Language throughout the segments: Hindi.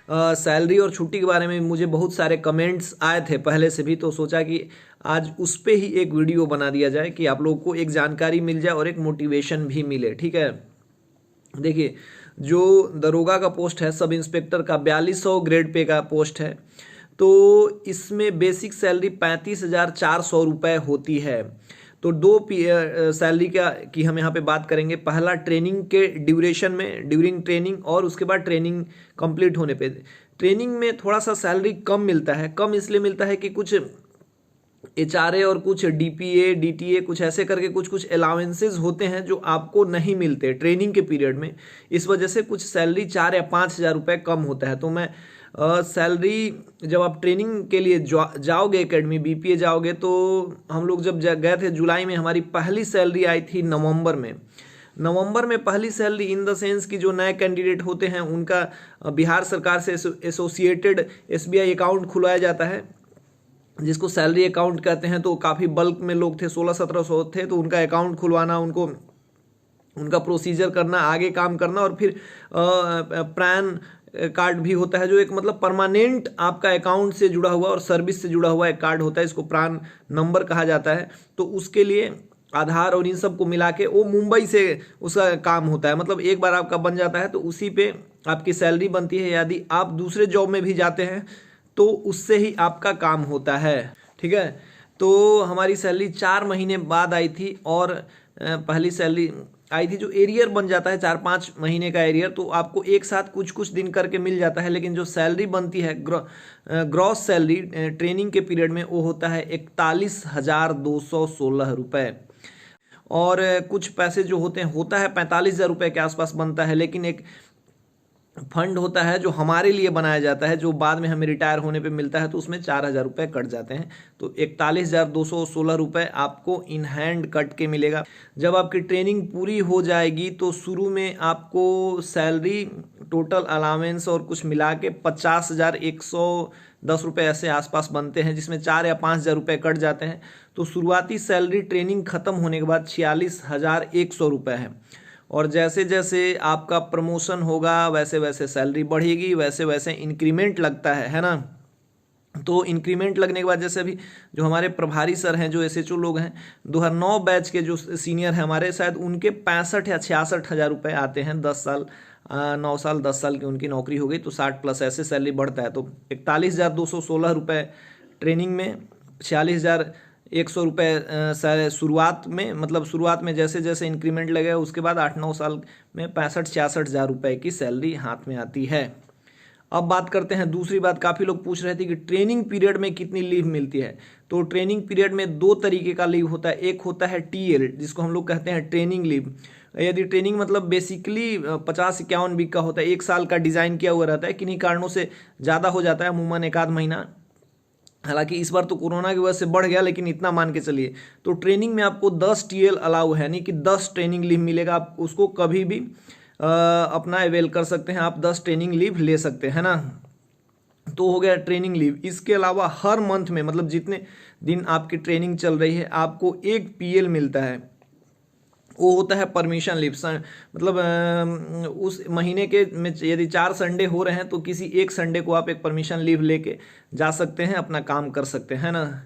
सैलरी और छुट्टी के बारे में मुझे बहुत सारे कमेंट्स आए थे पहले से भी, तो सोचा कि आज उस पे ही एक वीडियो बना दिया जाए कि आप लोगों को एक जानकारी मिल जाए और एक मोटिवेशन भी मिले। ठीक है, देखिए जो दरोगा का पोस्ट है, सब इंस्पेक्टर का 4200 ग्रेड पे का पोस्ट है, तो इसमें बेसिक सैलरी 35,400 रुपये होती है। तो दो सैलरी की हम यहाँ पे बात करेंगे। पहला ट्रेनिंग के ड्यूरेशन में, ड्यूरिंग ट्रेनिंग, और उसके बाद ट्रेनिंग कंप्लीट होने पे। ट्रेनिंग में थोड़ा सा सैलरी कम मिलता है। कम इसलिए मिलता है कि कुछ HRA और कुछ DPA DTA कुछ ऐसे करके कुछ अलाउंसेस होते हैं जो आपको नहीं मिलते ट्रेनिंग के पीरियड में। इस वजह से कुछ सैलरी 4 या 5,000 रुपये कम होता है। तो मैं सैलरी जब आप ट्रेनिंग के लिए जाओगे एकेडमी BPA जाओगे, तो हम लोग जब गए थे जुलाई में, हमारी पहली सैलरी आई थी नवंबर में। नवंबर में पहली सैलरी इन द सेंस कि जो नए कैंडिडेट होते हैं उनका बिहार सरकार से एसोसिएटेड SBI अकाउंट खुलवाया जाता है, जिसको सैलरी अकाउंट कहते हैं। तो काफ़ी बल्क में लोग थे, 1600-1700 थे, तो उनका अकाउंट खुलवाना, उनको उनका प्रोसीजर करना, आगे काम करना, और फिर पैन कार्ड भी होता है जो एक मतलब परमानेंट आपका अकाउंट से जुड़ा हुआ और सर्विस से जुड़ा हुआ एक कार्ड होता है, इसको प्राण नंबर कहा जाता है। तो उसके लिए आधार और इन सब को मिला के वो मुंबई से उसका काम होता है। मतलब एक बार आपका बन जाता है तो उसी पे आपकी सैलरी बनती है। यदि आप दूसरे जॉब में भी जाते हैं तो उससे ही आपका काम होता है। ठीक है, तो हमारी सैलरी 4 महीने बाद आई थी, और पहली सैलरी आई थी जो एरियर बन जाता है 4-5 महीने का एरियर, तो आपको एक साथ कुछ दिन करके मिल जाता है। लेकिन जो सैलरी बनती है ग्रॉस सैलरी ट्रेनिंग के पीरियड में, वो होता है 41,216 रुपये। और कुछ पैसे जो होते हैं, होता है 45,000 रुपये के आसपास बनता है, लेकिन एक फंड होता है जो हमारे लिए बनाया जाता है, जो बाद में हमें रिटायर होने पे मिलता है, तो उसमें 4,000 रुपये कट जाते हैं। तो 41,216 रुपये आपको इन हैंड कट के मिलेगा। जब आपकी ट्रेनिंग पूरी हो जाएगी तो शुरू में आपको सैलरी, टोटल अलावेंस और कुछ मिला के 50,110 रुपये ऐसे आसपास बनते हैं, जिसमें 4 या 5,000 रुपये कट जाते हैं। तो शुरुआती सैलरी ट्रेनिंग ख़त्म होने के बाद 46,100 रुपये है। और जैसे जैसे आपका प्रमोशन होगा वैसे वैसे सैलरी बढ़ेगी, वैसे वैसे इंक्रीमेंट लगता है ना। तो इंक्रीमेंट लगने के बाद, जैसे अभी जो हमारे प्रभारी सर हैं, जो SHO लोग हैं, 2009 बैच के जो सीनियर हैं हमारे, शायद उनके 65 या 66,000 रुपये आते हैं। 10 साल 9 साल 10 साल की उनकी नौकरी हो गई तो 60+ ऐसे सैलरी बढ़ता है। तो 41,216 रुपये ट्रेनिंग में, 46,100 रुपये शुरुआत में, मतलब शुरुआत में जैसे जैसे इंक्रीमेंट लगेगा उसके बाद 8-9 साल में 65-66,000 रुपये की सैलरी हाथ में आती है। अब बात करते हैं दूसरी बात। काफ़ी लोग पूछ रहे थे कि ट्रेनिंग पीरियड में कितनी लीव मिलती है। तो ट्रेनिंग पीरियड में 2 तरीके का लीव होता है। एक होता है TL, जिसको हम लोग कहते हैं ट्रेनिंग लीव। यदि ट्रेनिंग मतलब बेसिकली 50-51 वीक का होता है, 1 साल का डिज़ाइन किया हुआ रहता है, किन्हीं कारणों से ज़्यादा हो जाता है, अमूमन 1 आध महीना। हालांकि इस बार तो कोरोना की वजह से बढ़ गया, लेकिन इतना मान के चलिए। तो ट्रेनिंग में आपको 10 TL अलाउ है, यानी कि 10 ट्रेनिंग लीव मिलेगा। आप उसको कभी भी अपना अवेल कर सकते हैं, आप 10 ट्रेनिंग लीव ले सकते हैं ना। तो हो गया ट्रेनिंग लीव। इसके अलावा हर मंथ में, मतलब जितने दिन आपकी ट्रेनिंग चल रही है, आपको एक PL मिलता है, वो होता है परमिशन लीव। मतलब उस महीने के में यदि 4 संडे हो रहे हैं तो किसी एक संडे को आप एक परमिशन लीव लेके जा सकते हैं, अपना काम कर सकते हैं ना।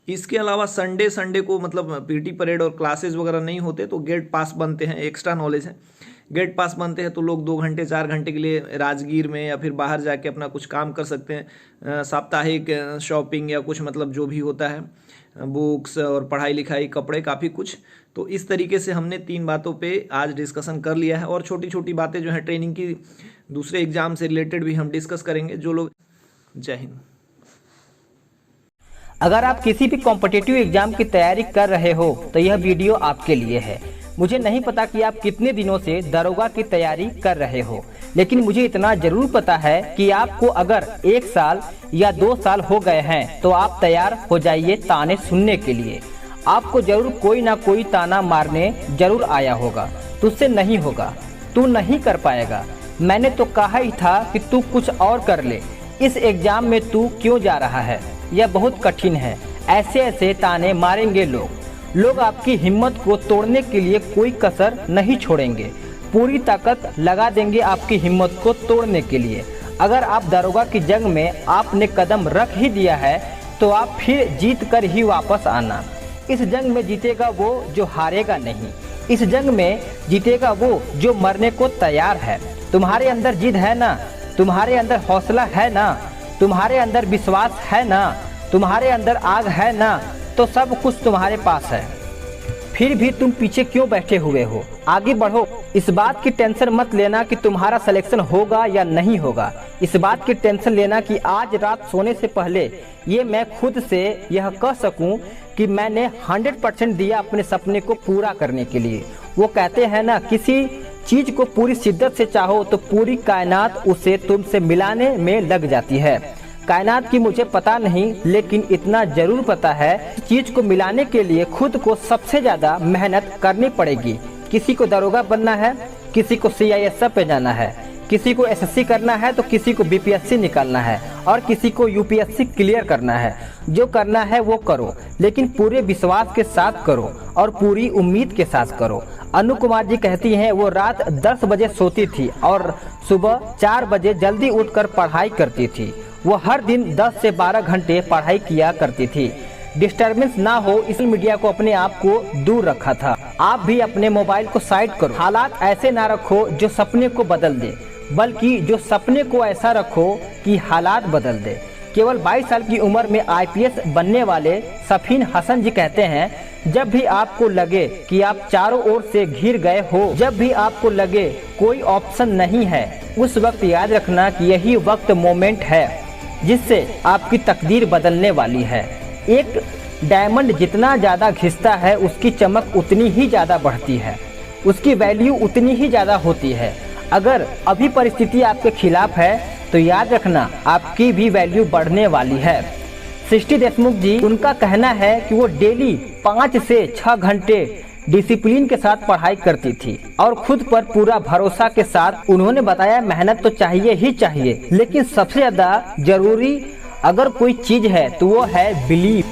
इसके अलावा संडे को मतलब PT परेड और क्लासेस वगैरह नहीं होते तो गेट पास बनते हैं। एक्स्ट्रा नॉलेज है, गेट पास बनते हैं तो लोग 2 घंटे 4 घंटे के लिए राजगीर में या फिर बाहर जाके अपना कुछ काम कर सकते हैं। साप्ताहिक शॉपिंग या कुछ मतलब जो भी होता है, बुक्स और पढ़ाई लिखाई, कपड़े, काफ़ी कुछ। तो इस तरीके से हमने 3 बातों पे आज डिस्कशन कर लिया है, और छोटी छोटी बातें जो हैं ट्रेनिंग की दूसरे एग्जाम से रिलेटेड भी हम डिस्कस करेंगे। जो लोग, जय हिंद। अगर आप किसी भी कॉम्पिटिटिव एग्जाम की तैयारी कर रहे हो तो यह वीडियो आपके लिए है। मुझे नहीं पता कि आप कितने दिनों से दरोगा की तैयारी कर रहे हो, लेकिन मुझे इतना जरूर पता है कि आपको अगर 1 साल या 2 साल हो गए हैं तो आप तैयार हो जाइए ताने सुनने के लिए। आपको जरूर कोई ना कोई ताना मारने जरूर आया होगा, तुझसे नहीं होगा, तू नहीं कर पाएगा, मैंने तो कहा ही था कि तू कुछ और कर ले, इस एग्जाम में तू क्यों जा रहा है, यह बहुत कठिन है। ऐसे ऐसे ताने मारेंगे लोग आपकी हिम्मत को तोड़ने के लिए कोई कसर नहीं छोड़ेंगे, पूरी ताकत लगा देंगे आपकी हिम्मत को तोड़ने के लिए। अगर आप दरोगा की जंग में आपने कदम रख ही दिया है तो आप फिर जीत कर ही वापस आना। इस जंग में जीतेगा वो जो हारेगा नहीं। इस जंग में जीतेगा वो जो मरने को तैयार है। तुम्हारे अंदर जिद है ना, तुम्हारे अंदर हौसला है ना, तुम्हारे अंदर विश्वास है ना, तुम्हारे अंदर आग है ना, तो सब कुछ तुम्हारे पास है। फिर भी तुम पीछे क्यों बैठे हुए हो? आगे बढ़ो। इस बात की टेंशन मत लेना कि तुम्हारा सिलेक्शन होगा या नहीं होगा। इस बात की टेंशन लेना कि आज रात सोने से पहले ये मैं खुद से यह कह सकूं कि मैंने 100% दिया अपने सपने को पूरा करने के लिए। वो कहते हैं ना, किसी चीज को पूरी शिद्दत से चाहो तो पूरी कायनात उसे तुमसे मिलाने में लग जाती है। कायनात की मुझे पता नहीं, लेकिन इतना जरूर पता है चीज को मिलाने के लिए खुद को सबसे ज्यादा मेहनत करनी पड़ेगी। किसी को दरोगा बनना है, किसी को CISF पे जाना है, किसी को SSC करना है तो किसी को BPSC निकालना है और किसी को UPSC क्लियर करना है। जो करना है वो करो, लेकिन पूरे विश्वास के साथ करो और पूरी उम्मीद के साथ करो। अनु कुमार जी कहती हैं वो रात 10 बजे सोती थी और सुबह 4 बजे जल्दी उठकर पढ़ाई करती थी। वो हर दिन 10 से 12 घंटे पढ़ाई किया करती थी। डिस्टरबेंस ना हो इसलिए मीडिया को अपने आप को दूर रखा था। आप भी अपने मोबाइल को साइड करो। हालात ऐसे ना रखो जो सपने को बदल दे, बल्कि जो सपने को ऐसा रखो कि हालात बदल दे। केवल 22 साल की उम्र में IPS बनने वाले सफीन हसन जी कहते हैं, जब भी आपको लगे कि आप चारों ओर से घिर गए हो, जब भी आपको लगे कोई ऑप्शन नहीं है, उस वक्त याद रखना कि यही वक्त मोमेंट है जिससे आपकी तकदीर बदलने वाली है। एक डायमंड जितना ज़्यादा घिसता है उसकी चमक उतनी ही ज़्यादा बढ़ती है, उसकी वैल्यू उतनी ही ज़्यादा होती है। अगर अभी परिस्थिति आपके खिलाफ है तो याद रखना आपकी भी वैल्यू बढ़ने वाली है। सृष्टि देशमुख जी, उनका कहना है कि वो डेली 5 से 6 घंटे डिसिप्लिन के साथ पढ़ाई करती थी और खुद पर पूरा भरोसा के साथ। उन्होंने बताया मेहनत तो चाहिए ही चाहिए, लेकिन सबसे ज्यादा जरूरी अगर कोई चीज है तो वो है बिलीव।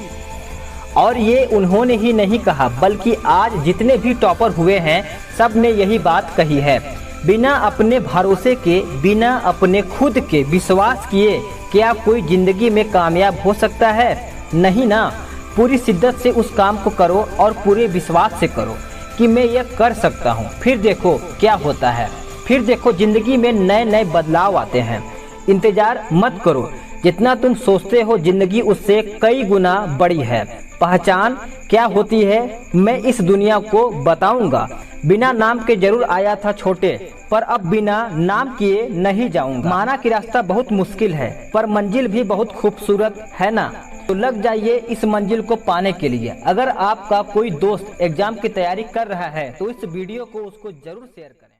और ये उन्होंने ही नहीं कहा, बल्कि आज जितने भी टॉपर हुए हैं सब ने यही बात कही है। बिना अपने भरोसे के, बिना अपने खुद के विश्वास किए क्या कोई जिंदगी में कामयाब हो सकता है? नहीं ना। पूरी शिद्दत से उस काम को करो और पूरे विश्वास से करो कि मैं ये कर सकता हूँ। फिर देखो क्या होता है, फिर देखो जिंदगी में नए नए बदलाव आते हैं। इंतजार मत करो, जितना तुम सोचते हो जिंदगी उससे कई गुना बड़ी है। पहचान क्या होती है मैं इस दुनिया को बताऊंगा। बिना नाम के जरूर आया था छोटे, पर अब बिना नाम किए नहीं जाऊंगा। माना कि रास्ता बहुत मुश्किल है पर मंजिल भी बहुत खूबसूरत है ना। तो लग जाइए इस मंजिल को पाने के लिए। अगर आपका कोई दोस्त एग्जाम की तैयारी कर रहा है तो इस वीडियो को उसको जरूर शेयर करें।